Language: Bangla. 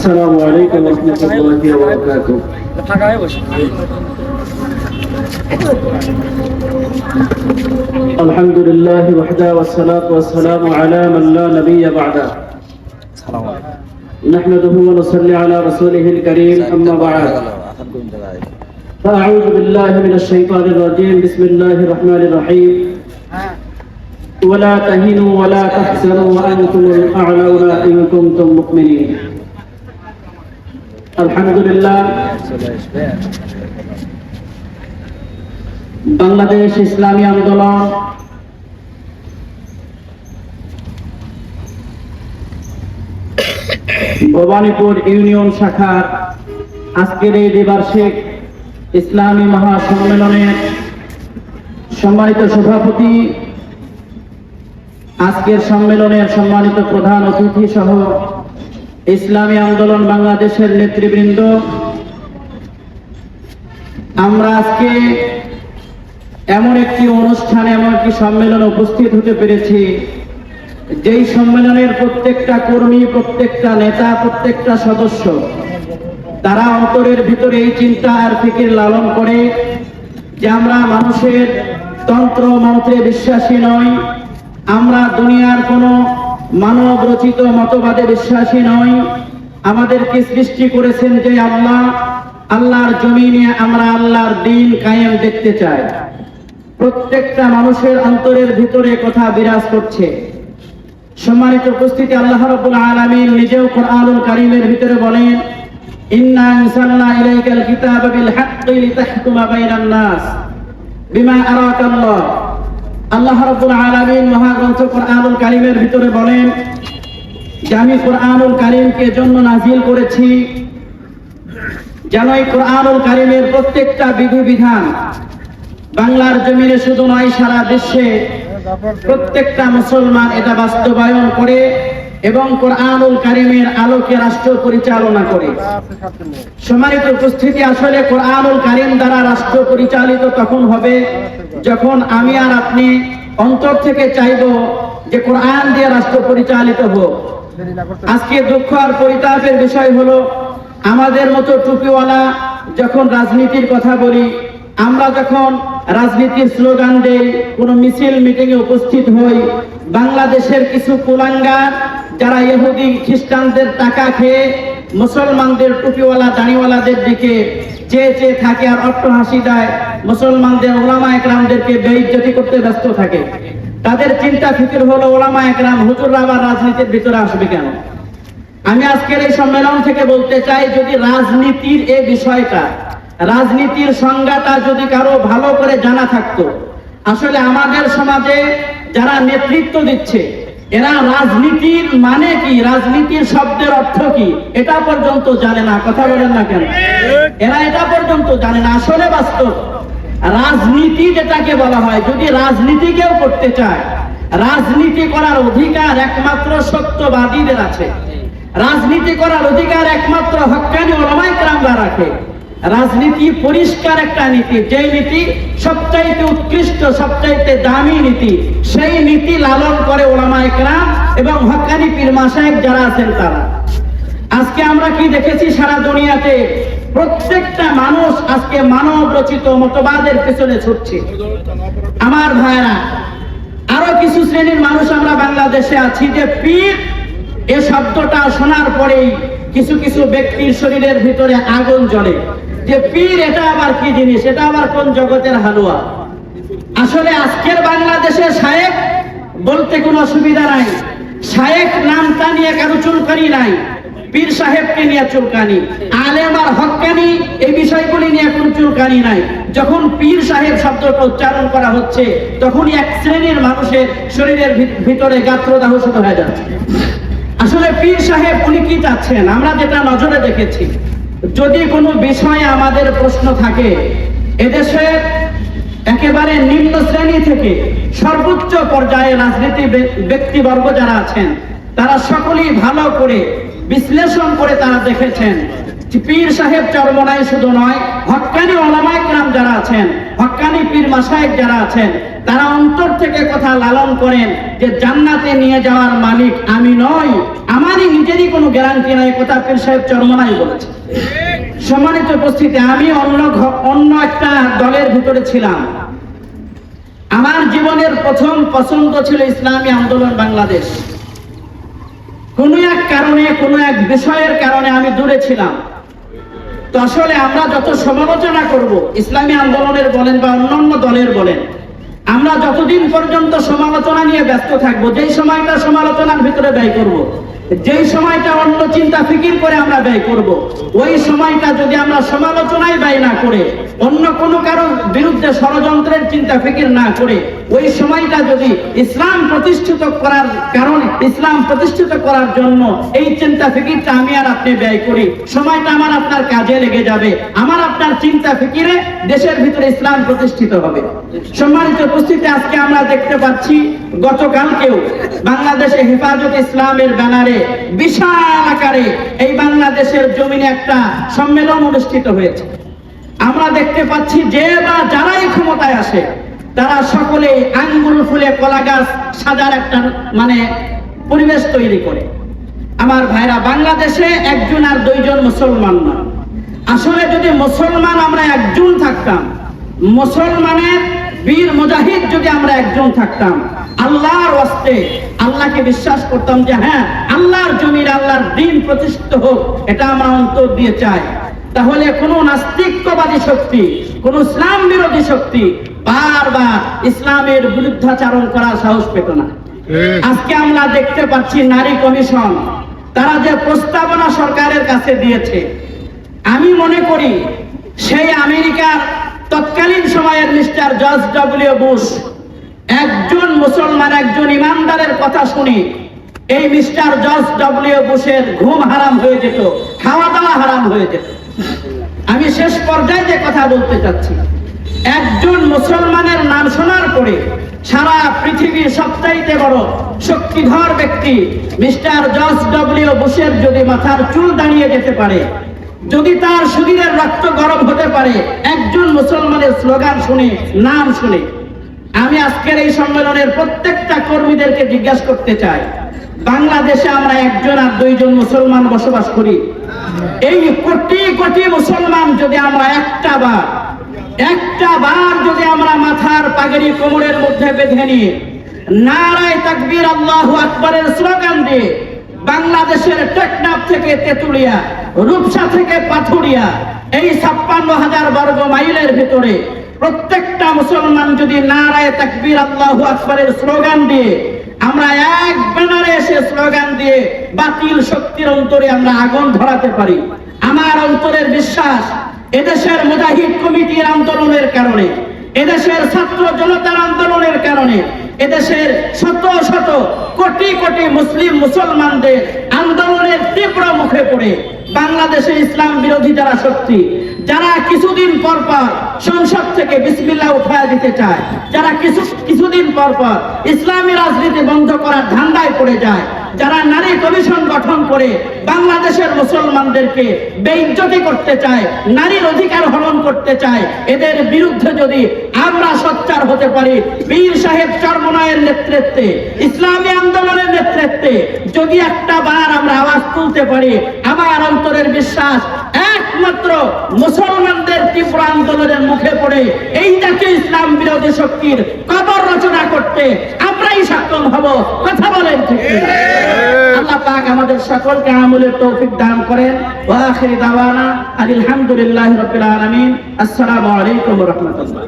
السلام عليكم ورحمة الله وبركاته. الحمد لله وحده والصلاة والسلام على من لا نبي بعده. نحمده ونصلي على رسوله الكريم أما بعد. فأعوذ بالله من الشيطان الرجيم. بسم الله الرحمن الرحيم. ولا تهنوا ولا تحزنوا وأنتم الأعلون إن كنتم مؤمنين. আলহামদুলিল্লাহ, বাংলাদেশ ইসলামী আন্দোলন ভবানীপুর ইউনিয়ন শাখার আজকের এই দ্বিবার্ষিক ইসলামী মহাসম্মেলনের সম্মানিত সভাপতি, আজকের সম্মেলনের সম্মানিত প্রধান অতিথি সহ ইসলামী আন্দোলন বাংলাদেশের নেতৃবৃন্দ, আমরা আজকে এমন একটি অনুষ্ঠানে, এমন একটি সম্মেলনে উপস্থিত হতে পেরেছি, যেই সম্মেলনের প্রত্যেকটা কর্মী, প্রত্যেকটা নেতা, প্রত্যেকটা সদস্য, তারা অন্তরের ভিতরে এই চিন্তা আর ফিকির লালন করে যে আমরা মানুষের তন্ত্র মন্ত্রে বিশ্বাসী নই, আমরা দুনিয়ার কোনো মানব রচিত মতবাদে বিশ্বাসী নই। আমাদেরকে সৃষ্টি করেছেন যে আল্লাহ, আল্লাহর জমিনে আমরা আল্লাহর দ্বীন কায়েম দেখতে চাই। প্রত্যেকটা মানুষের অন্তরের ভিতরে কথা বিরাজ করছে। সম্মানিত উপস্থিতি, আল্লাহ রাব্বুল আলামিন নিজেও কোরআনুল কারীমের ভিতরে বলেন, ইন্না আনসালনা ইলাইকাল কিতাবা বিল হাক্কি লিতাহকুমা বাইনান নাস বিমা আরাকাল্লাহ। আল্লাহ রাব্বুল আলামিন মহাগ্রন্থ কোরআনুল কারীমের ভিতরে বলেন যে আমি কোরআনুল কারীমকে জন্য নাজিল করেছি যেন এই কোরআনুল কারীমের প্রত্যেকটা বিধিবিধান বাংলার জমিনে শুধু নয়, সারা বিশ্বে প্রত্যেকটা মুসলমান এটা বাস্তবায়ন করে এবং কোরআনুল কারীমের আলোকে রাষ্ট্র পরিচালনা করে। সম্মানিত উপস্থিতি, আসলে কোরআনুল কারীম দ্বারা রাষ্ট্র পরিচালিত তখন হবে যখন আমি আর আপনি অন্তর থেকে চাইব যে কোরআন দিয়ে রাষ্ট্র পরিচালিত হোক। আজকে দুঃখ আর পরিতাপের বিষয় হলো, আমাদের মতো টুপিওয়ালা যখন রাজনীতির কথা বলি, আমরা যখন রাজনীতির স্লোগান দেই, কোন মিছিল মিটিং এ উপস্থিত হই, বাংলাদেশের কিছু কুলাঙ্গার যারা ইহুদি খ্রিস্টানদের টাকা খেয়ে মুসলমানদের টুপিওয়ালা দাড়িওয়ালাদের দিকে চেয়ে চেয়ে থাকে আর অট্টহাসি দেয়, মুসলমানদের ওলামা একরামদেরকে বেইজ্জতি করতে ব্যস্ত থাকে। তাদের চিন্তা ফিকির হলো ওলামা একরাম হুজুররা আবার রাজনীতির ভিতরে আসবে কেন? আমি আজকের এই সম্মেলন থেকে বলতে চাই, যদি রাজনীতির এই বিষয়টা, রাজনীতির সংজ্ঞাটা যদি কারো ভালো করে জানা থাকতো, আসলে আমাদের সমাজে যারা নেতৃত্ব দিচ্ছে এরা রাজনীতির মানে কি, রাজনীতির শব্দের অর্থ কি, এটা পর্যন্ত জানে না। কথা বলেন না কেন? এরা এটা পর্যন্ত জানে না। আসলে বাস্তব রাজনীতি যেটাকে বলা হয়, যদি রাজনীতি কেউ করতে চায়, রাজনীতি করার অধিকার একমাত্র সত্যবাদীদের আছে। রাজনীতি করার অধিকার একমাত্র হক্কানি ওলামায়ে কেরামরা রাখে। রাজনীতি পরিষ্কার একটা নীতি, যে নীতি সবচাইতে উৎকৃষ্ট, সবচাইতে দামি নীতি, সেই নীতি লালন করে ওলামায়ে কেরাম এবং হক্কানি পীর মাশায়েখ যারা আছেন তারা। আজকে আমরা কি দেখেছি, সারা দুনিয়াতে প্রত্যেকটা মানুষ আজকে মানব রচিত মতবাদের পেছনে ছুটছে। আমার ভাইরা, আরো কিছু শ্রেণীর মানুষ আমরা বাংলাদেশে আছি যে পীর এ শব্দটা শোনার পরেই কিছু কিছু ব্যক্তির শরীরের ভিতরে আগুন জ্বলে যে পীর এটা আবার কি জিনিস, এটা আবার কোন জগতের হালুয়া। আসলে আজকের বাংলাদেশের শায়েখ বলতে কোনো অসুবিধা নাই, শায়েখ নামটা নিয়ে কারো চুলকানি নাই, পীর সাহেবকে নিয়ে চুলকানি, আলেম আর হক্কানি এই বিষয়গুলি নিয়ে কোনো চুলকানি নাই। যখন পীর সাহেব শব্দটা উচ্চারণ করা হচ্ছে, তখনই এক শ্রেণীর মানুষের শরীরের ভিতরে গাত্রদাহ শুরু হয়ে যাচ্ছে। আসলে পীর সাহেব উনি কি চাচ্ছেন, আমরা যেটা নজরে দেখেছি, যদি কোনো বিষয়ে আমাদের প্রশ্ন থাকে, এদেশের একেবারে নিম্ন শ্রেণী থেকে সর্বোচ্চ পর্যায়ে রাজনীতি ব্যক্তিবর্গ যারা আছেন, তারা সকলেই ভালো করে বিশ্লেষণ করে তারা দেখেছেন পীর সাহেব চরমনাই শুধু নয়, হক্কানি ওলামায়ে কেরাম যারা আছেন, হক্কানি পীর মাশায়েখ যারা আছেন, তারা অন্তর থেকে কথা লালন করেন যে জান্নাতে নিয়ে যাওয়ার মালিক আমি নই, আমারই নিজেরই কোনো গ্যারান্টি নাই, কথা পীর সাহেব চরমনাই বলেছে। সম্মানিত উপস্থিতি, আমি অন্য একটা দলের ভিতরে ছিলাম। আমার জীবনের প্রথম পছন্দ ছিল ইসলামী আন্দোলন বাংলাদেশ। কোন এক কারণে, কোন এক বিষয়ের কারণে আমি দূরে ছিলাম। তো আসলে আমরা যত সমালোচনা করব, ইসলামী আন্দোলনের বলেন বা অন্যান্য দলের বলেন, আমরা যতদিন পর্যন্ত সমালোচনা নিয়ে ব্যস্ত থাকবো, যেই সময়টা সমালোচনার ভিতরে ব্যয় করব, যেই সময়টা অন্য চিন্তা ফিকির করে আমরা ব্যয় করব, ওই সময়টা যদি আমরা সমালোচনায় ব্যয় না করে, অন্য কোনো কারণ বিরুদ্ধে ষড়যন্ত্রের চিন্তা ফিকির না করে, ওই সময়টা যদি ইসলাম প্রতিষ্ঠিত করার কারণে, ইসলাম প্রতিষ্ঠিত করার জন্য এই চিন্তা ফিকিরটা আমি আর আপনি ব্যয় করি, সময়টা আমার আপনার কাজে লেগে যাবে, আমার আপনার চিন্তা ফিকিরে দেশের ভিতরে ইসলাম প্রতিষ্ঠিত হবে। সম্মানিত উপস্থিতি, আজকে আমরা দেখতে পাচ্ছি গতকালকেও বাংলাদেশে হেফাজত ইসলামের ব্যানারে বিশাল আকারে এই বাংলাদেশের জমিনে একটা সম্মেলন অনুষ্ঠিত হয়েছে। আমরা দেখতে পাচ্ছি যে বা যারাই ক্ষমতায় আসে তারা সকলে আঙ্গুল ফুলে কলা গাছ সাজার একটা পরিবেশ তৈরি করে। আমার ভাইরা, বাংলাদেশে একজন আর দুইজন মুসলমান না। আসলে যদি মুসলমান আমরা একজন থাকতাম, মুসলমানের বীর মুজাহিদ যদি আমরা একজন থাকতাম, আল্লাহর ওয়াস্তে আল্লাহকে বিশ্বাস করতাম যে হ্যাঁ, আল্লাহর জমির আল্লাহর দ্বীন প্রতিষ্ঠিত হোক, এটা আমরা অন্তর দিয়ে চাই, তাহলে কোন নাস্তিকবাদী শক্তি, কোন ইসলাম বিরোধী শক্তি বারবার ইসলামের বিরুদ্ধাচারণ করার সাহস পেত না। আজকে আমরা দেখতে পাচ্ছি নারী কমিশন, তারা যে প্রস্তাবনা সরকারের কাছে দিয়েছে, আমি মনে করি সেই আমেরিকার তৎকালীন সময়ের মিস্টার জর্জ ডব্লিউ বুশ একজন মুসলমান, একজন ইমানদারের কথা শুনি এই মিস্টার জর্জ ডব্লিউ বুশের ঘুম হারাম হয়ে যেত, খাওয়া দাওয়া হারাম হয়ে যেত। আমি শেষ পর্যায়ে যে কথা বলতে চাচ্ছি, একজন মুসলমানের নাম শোনার পরে সারা পৃথিবীর সবচাইতে বড় শক্তিধর ব্যক্তি মিস্টার জর্জ ডব্লিউ বুশের যদি মাথার চুল দাঁড়িয়ে যেতে পারে, যদি তার শরীরের রক্ত গরম হতে পারে একজন মুসলমানের স্লোগান শুনে, নাম শুনে, আমি আজকের এই সম্মেলনের প্রত্যেকটা কর্মীদেরকে জিজ্ঞাসা করতে চাই, বাংলাদেশে আমরা একজন আর দুইজন মুসলমান বসবাস করি। এই কোটি কোটি মুসলমান যদি আমরা একটা বার যদি আমরা মাথার পাগড়ি কোমরের মধ্যে বেঁধে নিয়ে নারায়ে তাকবীর আল্লাহু আকবারের স্লোগান দিয়ে বাংলাদেশের টেকনাফ থেকে তেতুলিয়া, রূপসা থেকে পাথুরিয়া, এই 56,000 বর্গ মাইলের ভিতরে প্রত্যেকটা মুসলমান যদি নারায়ে তাকবীর আল্লাহু আকবারের স্লোগান দিয়ে আমরা এক ব্যানারে এসে স্লোগান দিয়ে বাতিল শক্তির অন্তরে আমরা আগুন ধরাতে পারি, আমার অন্তরের বিশ্বাস এদেশের মুজাহিদ কমিটির আন্দোলনের কারণে, এদেশের ছাত্র জনতার আন্দোলনের কারণে, এদেশের শত শত কোটি কোটি মুসলমানদের আন্দোলনের তীব্র মুখে পড়ে বাংলাদেশে ইসলাম বিরোধী যারা শক্তি, যারা কিছুদিন পর পর সংসদ থেকে বিসমিল্লাহ উঠায় দিতে চায়, যারা কিছুদিন পর পর ইসলামী রাজনীতি বন্ধ করার ধান্দায় পড়ে যায়, যারা নারী কমিশন গঠন করে বাংলাদেশের মুসলমানদেরকে বেইজ্জতি করতে চায়, নারীর অধিকার হরণ করতে চায়, এদের বিরুদ্ধে যদি আমরা সোচ্চার হতে পারি, পীর সাহেব চরমনায়ের নেতৃত্বে, ইসলামী আন্দোলনের নেতৃত্বে যদি একটা বার আমরা আওয়াজ তুলতে পারি, আমার অন্তরের বিশ্বাস একমাত্র মুসলমানদের তীব্র আন্দোলনের মুখে পড়ে এই জাতীয় ইসলাম বিরোধী শক্তির কবর রচনা করতে আমরাই সক্ষম হব। কথা বলেন ঠিক কিনা? আল্লাহ পাক আমাদের সকলকে আমলের তৌফিক দান করেন। ওয়া আখিরি দাওয়ানা আলহামদুলিল্লাহি রাব্বিল আলামিন। আসসালামু আলাইকুম ওয়া রাহমাতুল্লাহ।